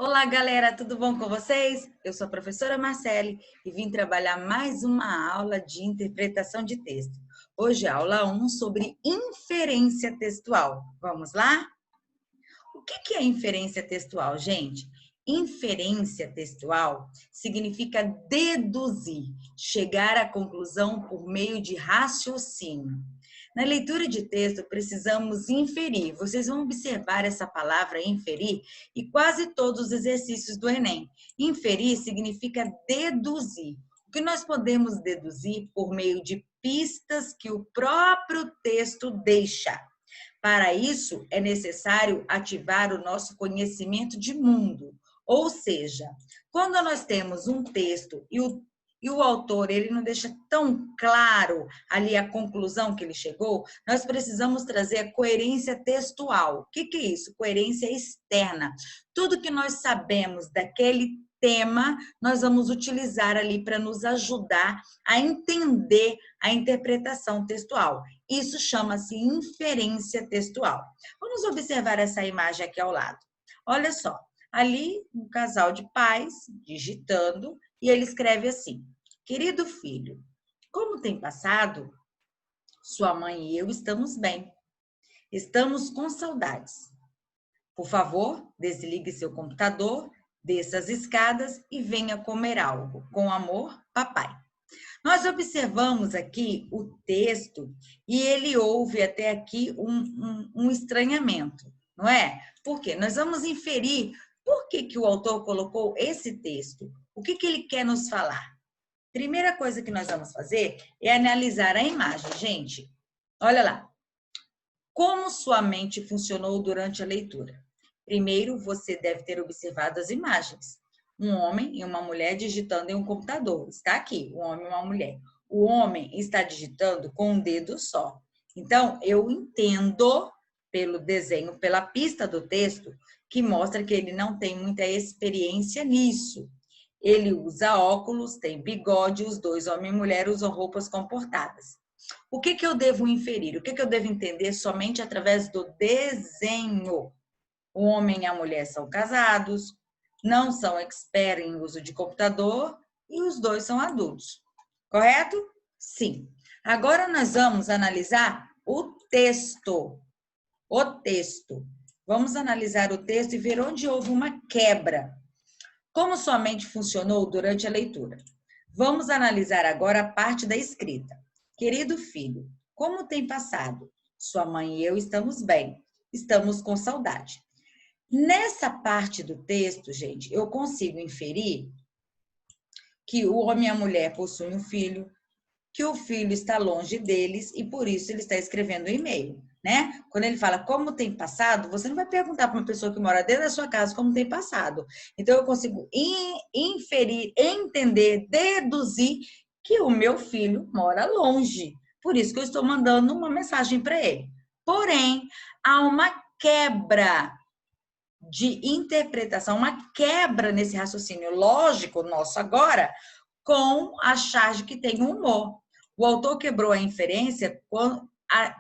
Olá, galera, tudo bom com vocês? Eu sou a professora Marcele e vim trabalhar mais uma aula de interpretação de texto. Hoje, a aula 1 sobre inferência textual. Vamos lá? O que é inferência textual, gente? Inferência textual significa deduzir, chegar à conclusão por meio de raciocínio. Na leitura de texto, precisamos inferir. Vocês vão observar essa palavra inferir e quase todos os exercícios do Enem. Inferir significa deduzir. O que nós podemos deduzir por meio de pistas que o próprio texto deixa. Para isso, é necessário ativar o nosso conhecimento de mundo. Ou seja, quando nós temos um texto e o autor ele não deixa tão claro ali a conclusão que ele chegou, nós precisamos trazer a coerência textual. O que é isso? Coerência externa. Tudo que nós sabemos daquele tema, nós vamos utilizar ali para nos ajudar a entender a interpretação textual. Isso chama-se inferência textual. Vamos observar essa imagem aqui ao lado. Olha só, ali um casal de pais digitando e ele escreve assim: querido filho, como tem passado? Sua mãe e eu estamos bem. Estamos com saudades. Por favor, desligue seu computador, desça as escadas e venha comer algo. Com amor, papai. Nós observamos aqui o texto e ele houve até aqui um estranhamento, não é? Por quê? Nós vamos inferir por que o autor colocou esse texto. O que ele quer nos falar? Primeira coisa que nós vamos fazer é analisar a imagem. Gente, olha lá. Como sua mente funcionou durante a leitura? Primeiro, você deve ter observado as imagens. Um homem e uma mulher digitando em um computador. Está aqui, um homem e uma mulher. O homem está digitando com um dedo só. Então, eu entendo pelo desenho, pela pista do texto, que mostra que ele não tem muita experiência nisso. Ele usa óculos, tem bigode, os dois, homem e mulher, usam roupas comportadas. O que eu devo inferir? O que eu devo entender somente através do desenho? O homem e a mulher são casados, não são expert em uso de computador e os dois são adultos. Correto? Sim. Agora nós vamos analisar o texto. O texto. Vamos analisar o texto e ver onde houve uma quebra. Como sua mente funcionou durante a leitura? Vamos analisar agora a parte da escrita. Querido filho, como tem passado? Sua mãe e eu estamos bem. Estamos com saudade. Nessa parte do texto, gente, eu consigo inferir que o homem e a mulher possuem um filho, que o filho está longe deles e por isso ele está escrevendo um e-mail, né? Quando ele fala como tem passado, você não vai perguntar para uma pessoa que mora dentro da sua casa como tem passado. Então eu consigo inferir, entender, deduzir que o meu filho mora longe. Por isso que eu estou mandando uma mensagem para ele. Porém, há uma quebra de interpretação, uma quebra nesse raciocínio lógico nosso agora com a charge que tem o humor. O autor quebrou a inferência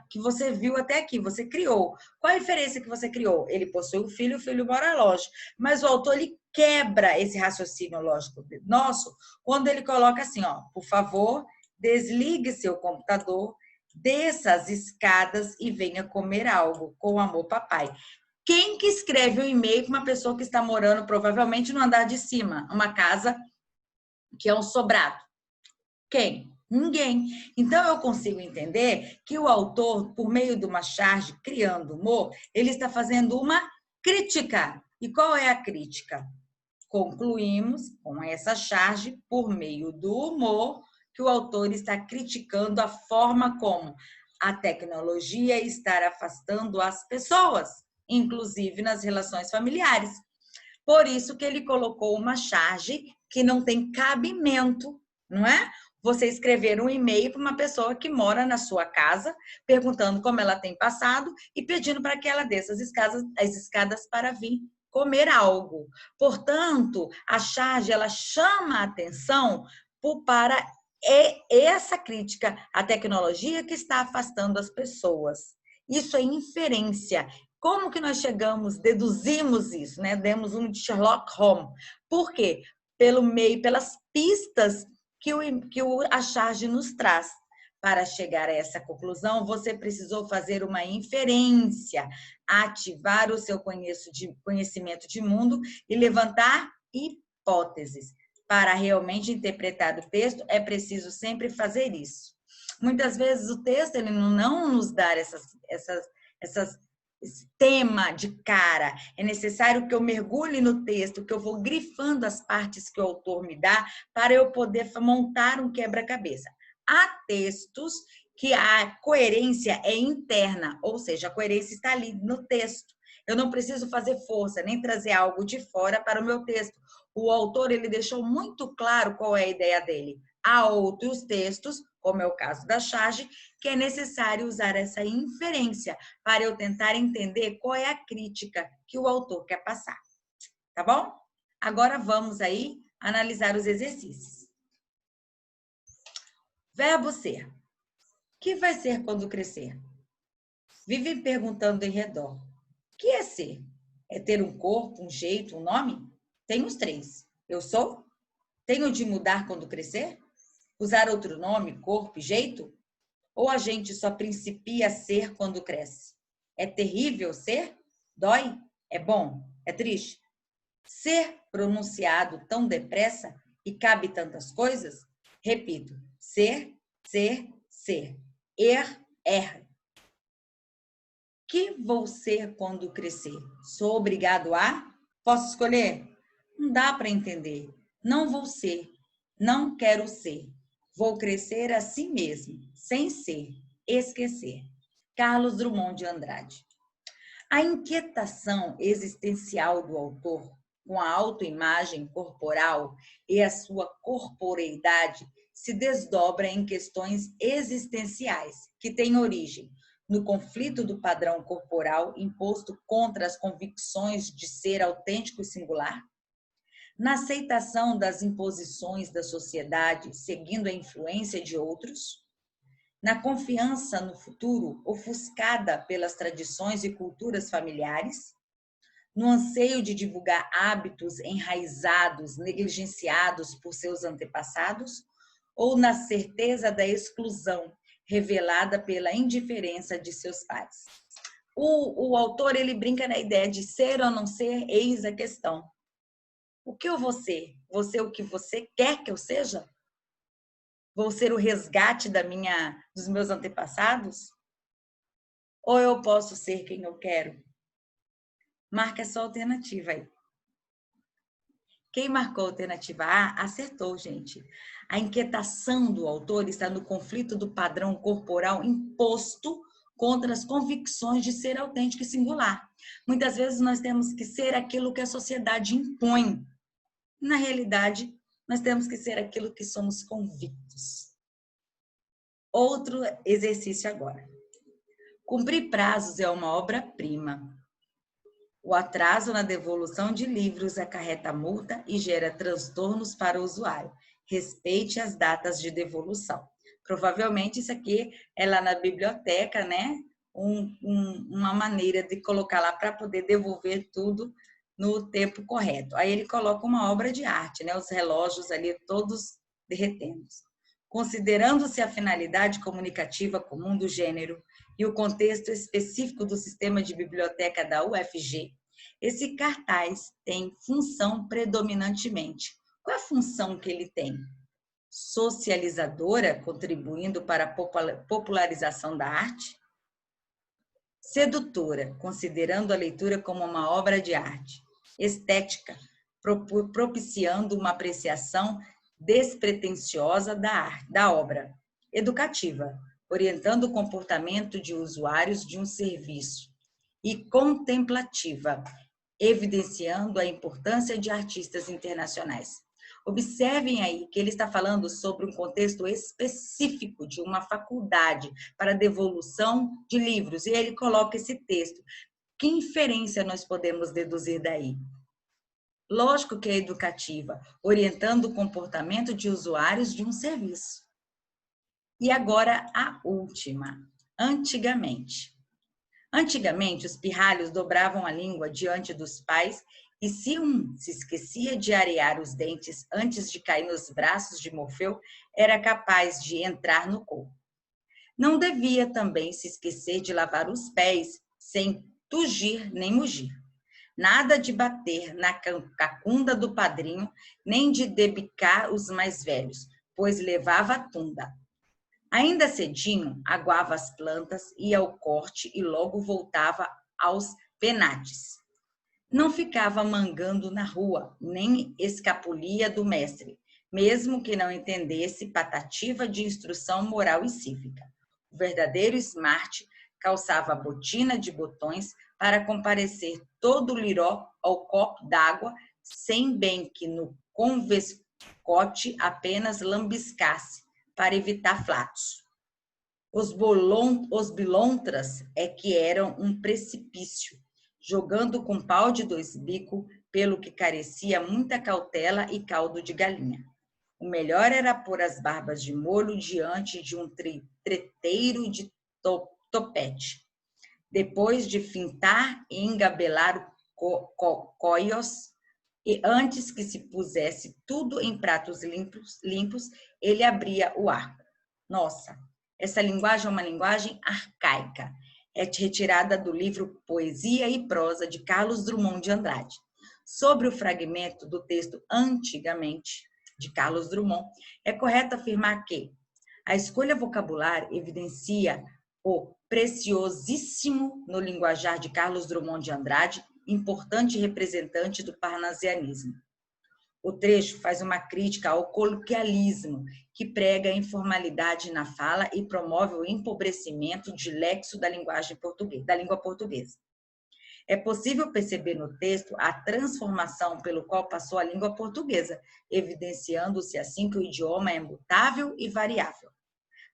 que você viu até aqui, você criou. Qual a inferência que você criou? Ele possui um filho, o filho mora longe. Mas o autor ele quebra esse raciocínio lógico nosso quando ele coloca assim, ó, por favor, desligue seu computador, desça as escadas e venha comer algo. Com amor, papai. Quem que escreve um e-mail para uma pessoa que está morando provavelmente no andar de cima, uma casa que é um sobrado? Quem? Ninguém. Então eu consigo entender que o autor, por meio de uma charge criando humor, ele está fazendo uma crítica. E qual é a crítica? Concluímos com essa charge, por meio do humor, que o autor está criticando a forma como a tecnologia está afastando as pessoas, inclusive nas relações familiares. Por isso que ele colocou uma charge que não tem cabimento, não é? Você escrever um e-mail para uma pessoa que mora na sua casa, perguntando como ela tem passado e pedindo para que ela desça as escadas para vir comer algo. Portanto, a charge ela chama a atenção para essa crítica à tecnologia que está afastando as pessoas. Isso é inferência. Como que nós deduzimos isso, né? Demos um de Sherlock Holmes. Por quê? Pelo meio, pelas pistas que a charge nos traz. Para chegar a essa conclusão, você precisou fazer uma inferência, ativar o seu conhecimento de mundo e levantar hipóteses. Para realmente interpretar o texto, é preciso sempre fazer isso. Muitas vezes o texto ele não nos dá esse tema de cara. É necessário que eu mergulhe no texto, que eu vou grifando as partes que o autor me dá para eu poder montar um quebra-cabeça. Há textos que a coerência é interna, ou seja, a coerência está ali no texto. Eu não preciso fazer força, nem trazer algo de fora para o meu texto. O autor ele deixou muito claro qual é a ideia dele. Há outros textos, como é o caso da charge, que é necessário usar essa inferência para eu tentar entender qual é a crítica que o autor quer passar. Tá bom? Agora vamos aí analisar os exercícios. Verbo ser. O que vai ser quando crescer? Vive perguntando em redor. O que é ser? É ter um corpo, um jeito, um nome? Tem os três. Eu sou? Tenho de mudar quando crescer? Usar outro nome, corpo e jeito? Ou a gente só principia a ser quando cresce? É terrível ser? Dói? É bom? É triste? Ser pronunciado tão depressa e cabe tantas coisas? Repito, ser, ser, ser. Er. Que vou ser quando crescer? Sou obrigado a? Posso escolher? Não dá para entender. Não vou ser. Não quero ser. Vou crescer assim mesmo, sem ser, esquecer. Carlos Drummond de Andrade. A inquietação existencial do autor com a autoimagem corporal e a sua corporeidade se desdobra em questões existenciais que têm origem no conflito do padrão corporal imposto contra as convicções de ser autêntico e singular, na aceitação das imposições da sociedade seguindo a influência de outros, na confiança no futuro ofuscada pelas tradições e culturas familiares, no anseio de divulgar hábitos enraizados, negligenciados por seus antepassados, ou na certeza da exclusão revelada pela indiferença de seus pais. O autor ele brinca na ideia de ser ou não ser, eis a questão. O que eu vou ser? Vou ser o que você quer que eu seja? Vou ser o resgate dos meus antepassados? Ou eu posso ser quem eu quero? Marca a sua alternativa aí. Quem marcou a alternativa A, acertou, gente. A inquietação do autor está no conflito do padrão corporal imposto contra as convicções de ser autêntico e singular. Muitas vezes nós temos que ser aquilo que a sociedade impõe. Na realidade, nós temos que ser aquilo que somos convictos. Outro exercício agora. Cumprir prazos é uma obra-prima. O atraso na devolução de livros acarreta multa e gera transtornos para o usuário. Respeite as datas de devolução. Provavelmente isso aqui é lá na biblioteca, né? Uma maneira de colocar lá para poder devolver tudo no tempo correto. Aí ele coloca uma obra de arte, né? Os relógios ali todos derretendo. Considerando-se a finalidade comunicativa comum do gênero e o contexto específico do sistema de biblioteca da UFG, esse cartaz tem função predominantemente. Qual é a função que ele tem? Socializadora, contribuindo para a popularização da arte? Sedutora, considerando a leitura como uma obra de arte? Estética, propiciando uma apreciação despretensiosa da obra? Educativa, orientando o comportamento de usuários de um serviço? E contemplativa, evidenciando a importância de artistas internacionais. Observem aí que ele está falando sobre um contexto específico de uma faculdade para devolução de livros, e ele coloca esse texto. Que inferência nós podemos deduzir daí? Lógico que é educativa, orientando o comportamento de usuários de um serviço. E agora a última. Antigamente. Antigamente, os pirralhos dobravam a língua diante dos pais e se um se esquecia de arear os dentes antes de cair nos braços de Morfeu, era capaz de entrar no corpo. Não devia também se esquecer de lavar os pés sem tugir nem mugir. Nada de bater na cacunda do padrinho, nem de debicar os mais velhos, pois levava a tunda. Ainda cedinho, aguava as plantas, ia ao corte e logo voltava aos penates. Não ficava mangando na rua, nem escapulia do mestre, mesmo que não entendesse patativa de instrução moral e cívica. O verdadeiro smart calçava a botina de botões para comparecer todo liró ao copo d'água, sem bem que no convescote apenas lambiscasse, para evitar flatos. Os bilontras é que eram um precipício, jogando com pau de dois bicos, pelo que carecia muita cautela e caldo de galinha. O melhor era pôr as barbas de molho diante de um treteiro de topete. Depois de fintar e engabelar coios, e antes que se pusesse tudo em pratos limpos, ele abria o arco. Nossa, essa linguagem é uma linguagem arcaica. É retirada do livro Poesia e Prosa, de Carlos Drummond de Andrade. Sobre o fragmento do texto Antigamente, de Carlos Drummond, é correto afirmar que a escolha vocabular evidencia o preciosíssimo no linguajar de Carlos Drummond de Andrade, importante representante do parnasianismo. O trecho faz uma crítica ao coloquialismo, que prega a informalidade na fala e promove o empobrecimento de lexo da língua portuguesa. É possível perceber no texto a transformação pelo qual passou a língua portuguesa, evidenciando-se assim que o idioma é mutável e variável.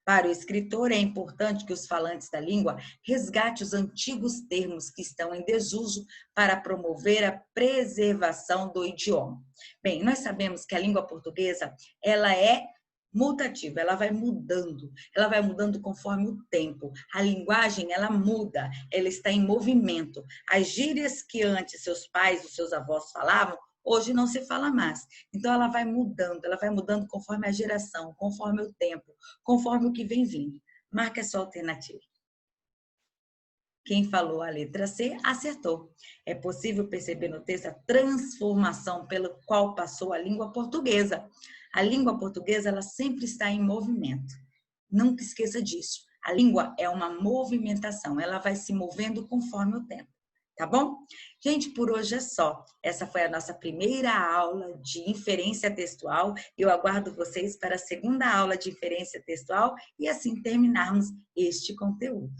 Para o escritor, é importante que os falantes da língua resgatem os antigos termos que estão em desuso para promover a preservação do idioma. Bem, nós sabemos que a língua portuguesa, ela é mutativa, ela vai mudando conforme o tempo. A linguagem, ela muda, ela está em movimento. As gírias que antes seus pais, os seus avós falavam, hoje não se fala mais. Então, ela vai mudando conforme a geração, conforme o tempo, conforme o que vem vindo. Marque a sua alternativa. Quem falou a letra C, acertou. É possível perceber no texto a transformação pela qual passou a língua portuguesa. A língua portuguesa, ela sempre está em movimento. Nunca esqueça disso. A língua é uma movimentação, ela vai se movendo conforme o tempo. Tá bom? Gente, por hoje é só. Essa foi a nossa primeira aula de inferência textual. Eu aguardo vocês para a segunda aula de inferência textual e assim terminarmos este conteúdo.